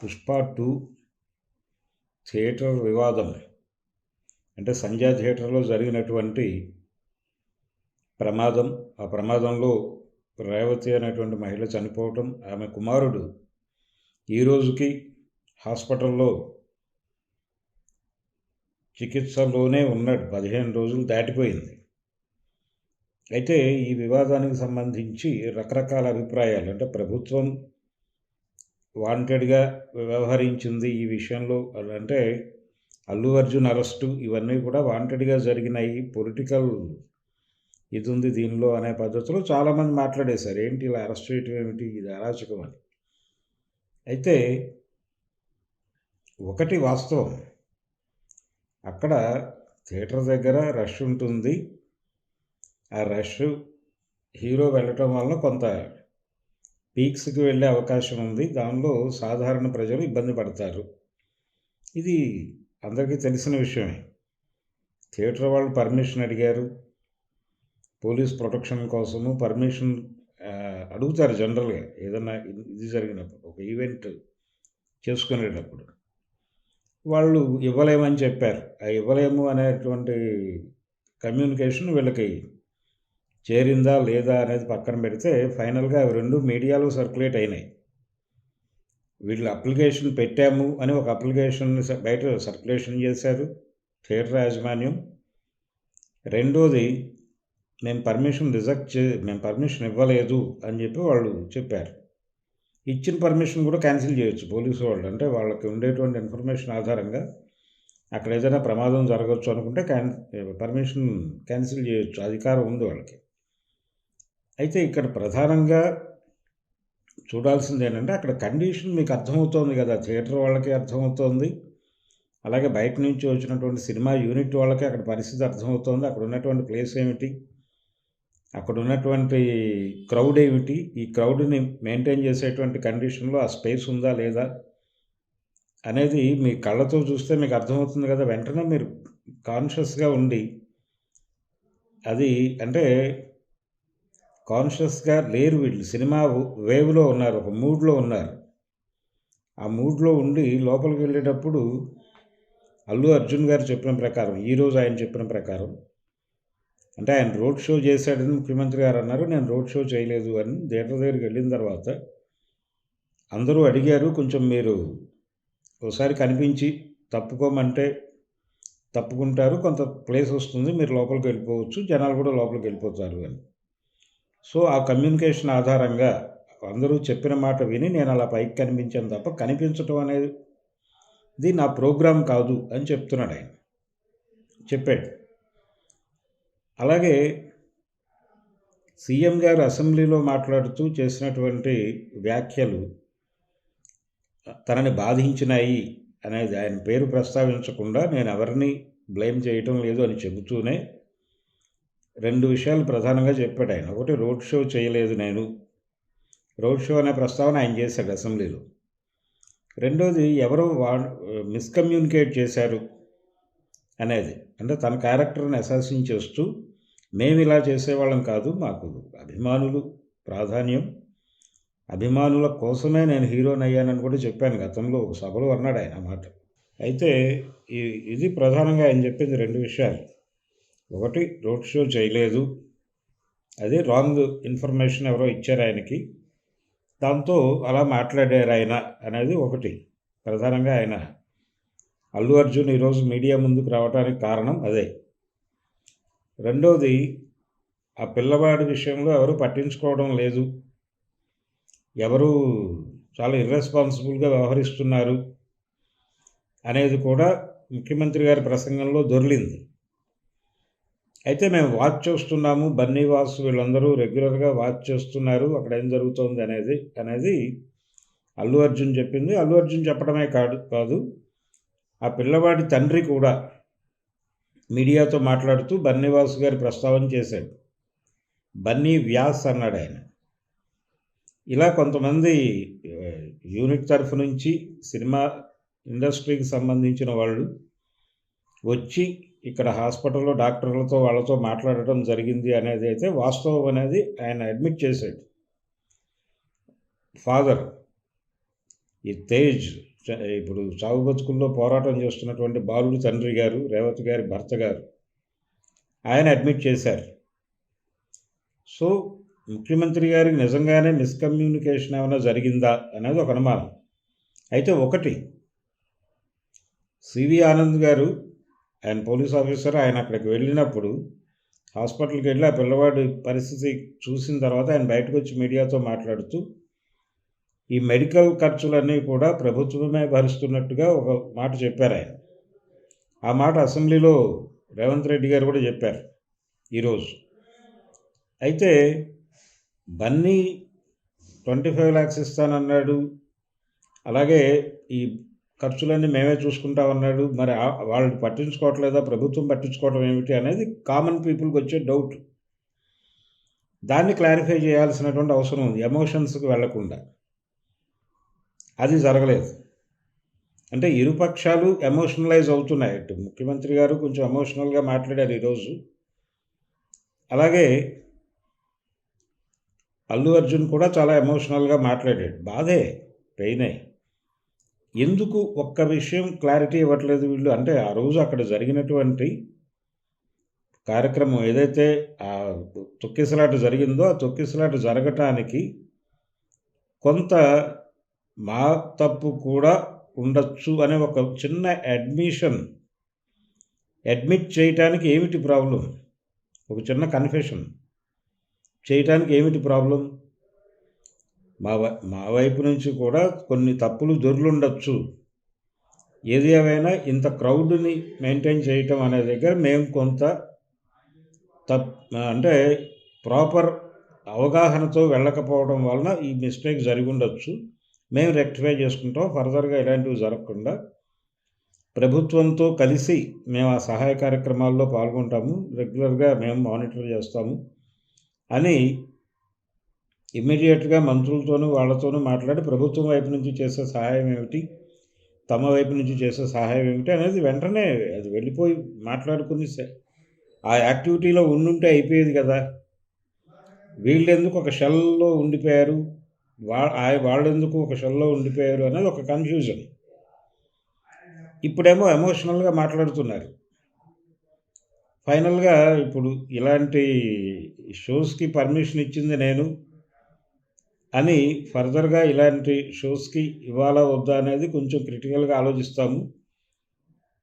Pushpa 2 theatre వివాదం అంటే సంధ్యా థియేటర్లో జరిగినటువంటి ప్రమాదం, ఆ ప్రమాదంలో రేవతి అనేటువంటి మహిళ చనిపోవటం, ఆమె కుమారుడు ఈ రోజుకి హాస్పిటల్లో చికిత్సలోనే ఉన్నాడు. 15 రోజులు దాటిపోయింది. అయితే ఈ వివాదానికి సంబంధించి రకరకాల అభిప్రాయాలు, అంటే ప్రభుత్వం వాంటెడ్గా వ్యవహరించింది ఈ విషయంలో, అంటే అల్లు అర్జున్ అరెస్టు ఇవన్నీ కూడా వాంటెడ్గా జరిగినాయి, పొలిటికల్ ఇది ఉంది దీనిలో అనే పద్ధతిలో చాలామంది మాట్లాడేశారు. ఏంటి ఇలా అరెస్ట్ చేయటం ఏమిటి, ఇది అరాచకం అని. అయితే ఒకటి వాస్తవం, అక్కడ థియేటర్ దగ్గర రష్ ఉంటుంది. ఆ రష్ హీరో వెళ్ళటం వలన కొంత పీక్స్కి వెళ్ళే అవకాశం ఉంది. దానిలో సాధారణ ప్రజలు ఇబ్బంది పడతారు. ఇది అందరికీ తెలిసిన విషయమే. థియేటర్ వాళ్ళు పర్మిషన్ అడిగారు, పోలీస్ ప్రొటెక్షన్ కోసము పర్మిషన్ అడుగుతారు జనరల్గా. ఏదన్నా ఇది జరిగినప్పుడు, ఒక ఈవెంట్ చేసుకునేటప్పుడు వాళ్ళు ఇవ్వలేమని చెప్పారు. ఆ ఇవ్వలేము అనేటువంటి కమ్యూనికేషన్ వీళ్ళకి చేరిందా లేదా అనేది పక్కన పెడితే ఫైనల్గా అవి రెండు మీడియాలో సర్క్యులేట్ అయినాయి. వీళ్ళు అప్లికేషన్ పెట్టాము అని ఒక అప్లికేషన్ బయట సర్క్యులేషన్ చేశారు థియేటర్ యాజమాన్యం. రెండోది మేము పర్మిషన్ ఇవ్వలేదు అని చెప్పి వాళ్ళు చెప్పారు. ఇచ్చిన పర్మిషన్ కూడా క్యాన్సిల్ చేయొచ్చు పోలీసు వాళ్ళు. అంటే వాళ్ళకి ఉండేటువంటి ఇన్ఫర్మేషన్ ఆధారంగా అక్కడ ఏదైనా ప్రమాదం జరగవచ్చు అనుకుంటే పర్మిషన్ క్యాన్సిల్ చేయొచ్చు, అధికారం ఉంది వాళ్ళకి. అయితే ఇక్కడ ప్రధానంగా చూడాల్సింది ఏంటంటే అక్కడ కండిషన్ మీకు అర్థమవుతోంది కదా, థియేటర్ వాళ్ళకి అర్థమవుతోంది, అలాగే బయట నుంచి వచ్చినటువంటి సినిమా యూనిట్ వాళ్ళకి అక్కడ పరిస్థితి అర్థమవుతోంది. అక్కడ ఉన్నటువంటి ప్లేస్ ఏమిటి, అక్కడ ఉన్నటువంటి క్రౌడ్ ఏమిటి, ఈ క్రౌడ్ని మెయింటైన్ చేసేటువంటి కండిషన్లో ఆ స్పేస్ ఉందా లేదా అనేది మీ కళ్ళతో చూస్తే మీకు అర్థమవుతుంది కదా. వెంటనే మీరు కాన్షియస్గా ఉండి, అది అంటే కాన్షియస్గా లేరు వీళ్ళు, సినిమా వేవ్లో ఉన్నారు, ఒక మూడ్లో ఉన్నారు. ఆ మూడ్లో ఉండి లోపలికి వెళ్ళేటప్పుడు అల్లు అర్జున్ గారు చెప్పిన ప్రకారం, ఈరోజు ఆయన చెప్పిన ప్రకారం, అంటే ఆయన రోడ్ షో చేశాడని ముఖ్యమంత్రి గారు అన్నారు. నేను రోడ్ షో చేయలేదు అని. థియేటర్ దగ్గరికి వెళ్ళిన తర్వాత అందరూ అడిగారు, కొంచెం మీరు ఒకసారి కనిపించి తప్పుకోమంటే తప్పుకుంటారు, కొంత ప్లేస్ వస్తుంది, మీరు లోపలికి వెళ్ళిపోవచ్చు, జనాలు కూడా లోపలికి వెళ్ళిపోతారు అని. సో ఆ కమ్యూనికేషన్ ఆధారంగా అందరూ చెప్పిన మాట విని నేను అలా పైకి కనిపించాను తప్ప కనిపించడం అనేది నా ప్రోగ్రాం కాదు అని చెప్తున్నాడు ఆయన, చెప్పాడు. అలాగే సీఎం గారు అసెంబ్లీలో మాట్లాడుతూ చేసినటువంటి వ్యాఖ్యలు తనని బాధించినాయి అనేది, ఆయన పేరు ప్రస్తావించకుండా నేను ఎవరిని బ్లేమ్ చేయటం లేదు అని చెబుతూనే రెండు విషయాలు ప్రధానంగా చెప్పాడు ఆయన. ఒకటి, రోడ్ షో చేయలేదు నేను, రోడ్ షో అనే ప్రస్తావన ఆయన చేశాడు అసెంబ్లీలో. రెండోది, ఎవరో మిస్కమ్యూనికేట్ చేశారు అనేది, అంటే తన క్యారెక్టర్ని అసాసిన్ చేస్తూ మేము ఇలా చేసేవాళ్ళం కాదు, మాకు అభిమానులు ప్రాధాన్యం, అభిమానుల కోసమే నేను హీరోని అయ్యానని కూడా చెప్పాను గతంలో ఒక సభలో అన్నాడు ఆయన మాట. అయితే ఇది ప్రధానంగా ఆయన చెప్పింది రెండు విషయాలు. ఒకటి, రోడ్ షో చేయలేదు, అది రాంగ్ ఇన్ఫర్మేషన్ ఎవరో ఇచ్చారు ఆయనకి, దాంతో అలా మాట్లాడారు ఆయన అనేది ఒకటి. ప్రధానంగా ఆయన అల్లు అర్జున్ ఈరోజు మీడియా ముందుకు రావడానికి కారణం అదే. రెండోది, ఆ పిల్లవాడి విషయంలో ఎవరు పట్టించుకోవడం లేదు, ఎవరు చాలా ఇర్రెస్పాన్సిబుల్గా వ్యవహరిస్తున్నారు అనేది కూడా ముఖ్యమంత్రి గారి ప్రసంగంలో దొర్లింది. అయితే మేము వాచ్ చేస్తున్నాము, బన్నీ వాసు వీళ్ళందరూ రెగ్యులర్గా వాచ్ చేస్తున్నారు అక్కడ ఏం జరుగుతోంది అనేది అల్లు అర్జున్ చెప్పింది. అల్లు అర్జున్ చెప్పడమే కాదు, ఆ పిల్లవాడి తండ్రి కూడా మీడియాతో మాట్లాడుతూ బన్నీ వాసు గారి ప్రస్తావన చేశాడు. బన్నీ వ్యాస్ అన్నాడు ఆయన. ఇలా కొంతమంది యూనిట్ తరఫు నుంచి సినిమా ఇండస్ట్రీకి సంబంధించిన వాళ్ళు వచ్చి ఇక్కడ హాస్పిటల్లో డాక్టర్లతో వాళ్ళతో మాట్లాడటం జరిగింది అనేది అయితే వాస్తవం అనేది ఆయన అడ్మిట్ చేశాడు. ఫాదర్ ఈ తేజ్ ఇప్పుడు చావు బతుకుల్లో పోరాటం చేస్తున్నటువంటి బాలుడి తండ్రి గారు, రేవతి గారి భర్త గారు, ఆయన అడ్మిట్ చేశారు. సో ముఖ్యమంత్రి గారికి నిజంగానే మిస్కమ్యూనికేషన్ ఏమైనా జరిగిందా అనేది ఒక అనుమానం. అయితే ఒకటి, సివి ఆనంద్ గారు, ఆయన పోలీస్ ఆఫీసర్, ఆయన అక్కడికి వెళ్ళినప్పుడు హాస్పిటల్కి వెళ్ళి ఆ పిల్లవాడి పరిస్థితి చూసిన తర్వాత ఆయన బయటకు వచ్చి మీడియాతో మాట్లాడుతూ ఈ మెడికల్ ఖర్చులన్నీ కూడా ప్రభుత్వమే భరిస్తున్నట్టుగా ఒక మాట చెప్పారు ఆయన. ఆ మాట అసెంబ్లీలో రేవంత్ రెడ్డి గారు కూడా చెప్పారు ఈరోజు. అయితే బన్నీ 25 lakhs ఇస్తానన్నాడు, అలాగే ఈ ఖర్చులన్నీ మేమే చూసుకుంటామన్నాడు. మరి వాళ్ళు పట్టించుకోవట్లేదా, ప్రభుత్వం పట్టించుకోవడం ఏమిటి అనేది కామన్ పీపుల్కి వచ్చే డౌట్. దాన్ని క్లారిఫై చేయాల్సినటువంటి అవసరం ఉంది, ఎమోషన్స్కి వెళ్లకుండా. అది జరగలేదు. అంటే ఇరుపక్షాలు ఎమోషనలైజ్ అవుతున్నాయి. అటు ముఖ్యమంత్రి గారు కొంచెం ఎమోషనల్గా మాట్లాడారు ఈరోజు, అలాగే అల్లు అర్జున్ కూడా చాలా ఎమోషనల్గా మాట్లాడాడు. బాధే, పెయినే. ఎందుకు ఒక్క విషయం క్లారిటీ ఇవ్వట్లేదు వీళ్ళు అంటే, ఆ రోజు అక్కడ జరిగినటువంటి కార్యక్రమం ఏదైతే ఆ తొక్కిసలాట జరిగిందో, ఆ తొక్కిసలాట జరగటానికి కొంత మా తప్పు కూడా ఉండొచ్చు అనే ఒక చిన్న అడ్మిట్ చేయటానికి ఏమిటి ప్రాబ్లం? ఒక చిన్న కన్ఫెషన్ చేయటానికి ఏమిటి ప్రాబ్లం? మా వైపు నుంచి కూడా కొన్ని తప్పులు దొర్లుండొచ్చు. ఏది ఏమైనా ఇంత క్రౌడ్ని మెయింటైన్ చేయటం అనే దగ్గర మేము కొంత అంటే ప్రాపర్ అవగాహనతో వెళ్ళకపోవడం వలన ఈ మిస్టేక్ జరిగి ఉండొచ్చు. మేము రెక్టిఫై చేసుకుంటాం. ఫర్దర్గా ఇలాంటివి జరగకుండా ప్రభుత్వంతో కలిసి మేము ఆ సహాయ కార్యక్రమాల్లో పాల్గొంటాము, రెగ్యులర్గా మేము మానిటర్ చేస్తాము అని ఇమ్మీడియట్గా మంత్రులతోనూ వాళ్ళతోనూ మాట్లాడి ప్రభుత్వం వైపు నుంచి చేసే సహాయం ఏమిటి, తమ వైపు నుంచి చేసే సహాయం ఏమిటి అనేది వెంటనే అది వెళ్ళిపోయి మాట్లాడుకుని ఆ యాక్టివిటీలో ఉండుంటే అయిపోయేది కదా. వీళ్ళెందుకు ఒక షెల్లో ఉండిపోయారు, వాళ్ళెందుకు ఒక షెల్లో ఉండిపోయారు అనేది ఒక కన్ఫ్యూజన్. ఇప్పుడేమో ఎమోషనల్గా మాట్లాడుతున్నారు. ఫైనల్గా ఇప్పుడు ఇలాంటి షోస్కి పర్మిషన్ ఇచ్చింది నేను అని ఫర్దర్గా ఇలాంటి షోస్కి ఇవ్వాలా వద్దా అనేది కొంచెం క్రిటికల్గా ఆలోచిస్తాము.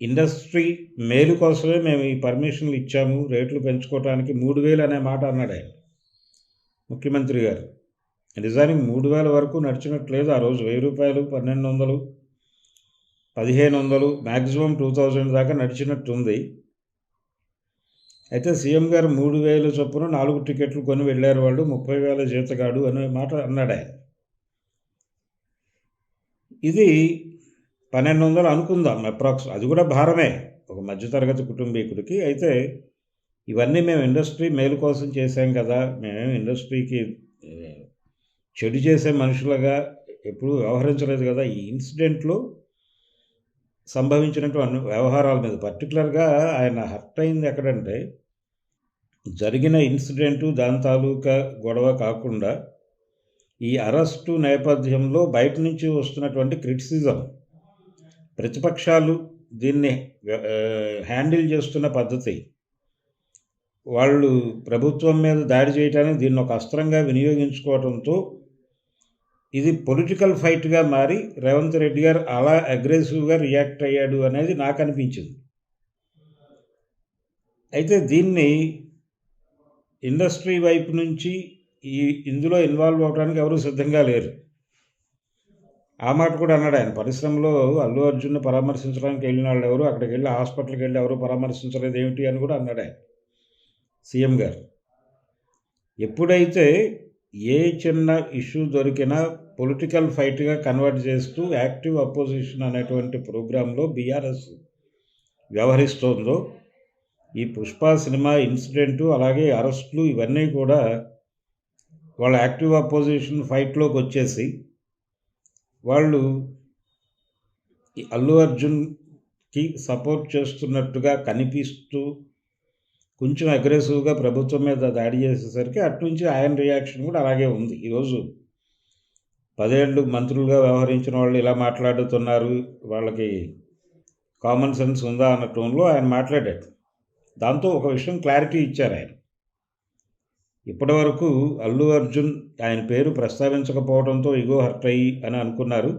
ఇండస్ట్రీ మేలు కోసమే మేము ఈ పర్మిషన్లు ఇచ్చాము, రేట్లు పెంచుకోవడానికి 3,000 అనే మాట అన్నాడు ఆయన ముఖ్యమంత్రి గారు. నిజానికి 3,000 వరకు నడిచినట్లేదు. ఆ రోజు 1,000 రూపాయలు, 1,200, 1,500, మ్యాక్సిమం 2,000 దాకా నడిచినట్టుంది. అయితే సీఎం గారు 3,000 చొప్పున 4 టికెట్లు కొని వెళ్ళారు వాళ్ళు, 30,000 జీతగాడు అనే మాట అన్నాడు ఆయన. ఇది 1,200 అనుకుందాం అప్రాక్స్, అది కూడా భారమే ఒక మధ్యతరగతి కుటుంబీకుడికి. అయితే ఇవన్నీ మేము ఇండస్ట్రీ మేలు కోసం చేశాం కదా, మేమేమి ఇండస్ట్రీకి చెడు చేసే మనుషులుగా ఎప్పుడూ వ్యవహరించలేదు కదా. ఈ ఇన్సిడెంట్లో సంభవించినటువంటి వ్యవహారాల మీద పర్టికులర్గా ఆయన హర్ట్ అయింది ఎక్కడంటే, జరిగిన ఇన్సిడెంటు దాని తాలూకా గొడవ కాకుండా ఈ అరెస్టు నేపథ్యంలో బయట నుంచి వస్తున్నటువంటి క్రిటిసిజం, ప్రతిపక్షాలు దీన్ని హ్యాండిల్ చేస్తున్న పద్ధతి, వాళ్ళు ప్రభుత్వం మీద దాడి చేయడానికి దీన్ని ఒక అస్త్రంగా వినియోగించుకోవడంతో ఇది పొలిటికల్ ఫైట్గా మారి రేవంత్ రెడ్డి గారు అలా అగ్రెసివ్గా రియాక్ట్ అయ్యాడు అనేది నాకు అనిపించింది. అయితే దీన్ని ఇండస్ట్రీ వైపు నుంచి ఇందులో ఇన్వాల్వ్ అవడానికి ఎవరు సిద్ధంగా లేరు. ఆ మాట కూడా అన్నాడు ఆయన. పరిశ్రమలో అల్లు అర్జున్ని పరామర్శించడానికి వెళ్ళిన వాళ్ళు ఎవరు, అక్కడికి వెళ్ళి హాస్పిటల్కి వెళ్ళి ఎవరు పరామర్శించలేదు ఏమిటి అని కూడా అన్నాడు ఆయన సీఎం గారు. ఎప్పుడైతే ఏ చిన్న ఇష్యూ దొరికినా పొలిటికల్ ఫైట్గా కన్వర్ట్ చేస్తూ యాక్టివ్ అపోజిషన్ అనేటువంటి ప్రోగ్రాంలో బీఆర్ఎస్ వ్యవహరిస్తోందో, ఈ పుష్ప సినిమా ఇన్సిడెంటు అలాగే అరెస్టులు ఇవన్నీ కూడా వాళ్ళ యాక్టివ్ అపోజిషన్ ఫైట్లోకి వచ్చేసి వాళ్ళు ఈ అల్లు అర్జున్కి సపోర్ట్ చేస్తున్నట్టుగా కనిపిస్తూ కొంచెం అగ్రెసివ్గా ప్రభుత్వం మీద దాడి చేసేసరికి అట్నుంచి ఆయన రియాక్షన్ కూడా అలాగే ఉంది. ఈరోజు 10 ఏళ్ళు మంత్రులుగా వ్యవహరించిన వాళ్ళు ఇలా మాట్లాడుతున్నారు, వాళ్ళకి కామన్ సెన్స్ ఉందా అన్న టోన్లో ఆయన మాట్లాడాడు. దాంతో ఒక విషయం క్లారిటీ ఇచ్చారు ఆయన. ఇప్పటి వరకు అల్లు అర్జున్ ఆయన పేరు ప్రస్తావించకపోవడంతో ఇగో హర్ట్ అయ్యి అని అనుకున్నారు.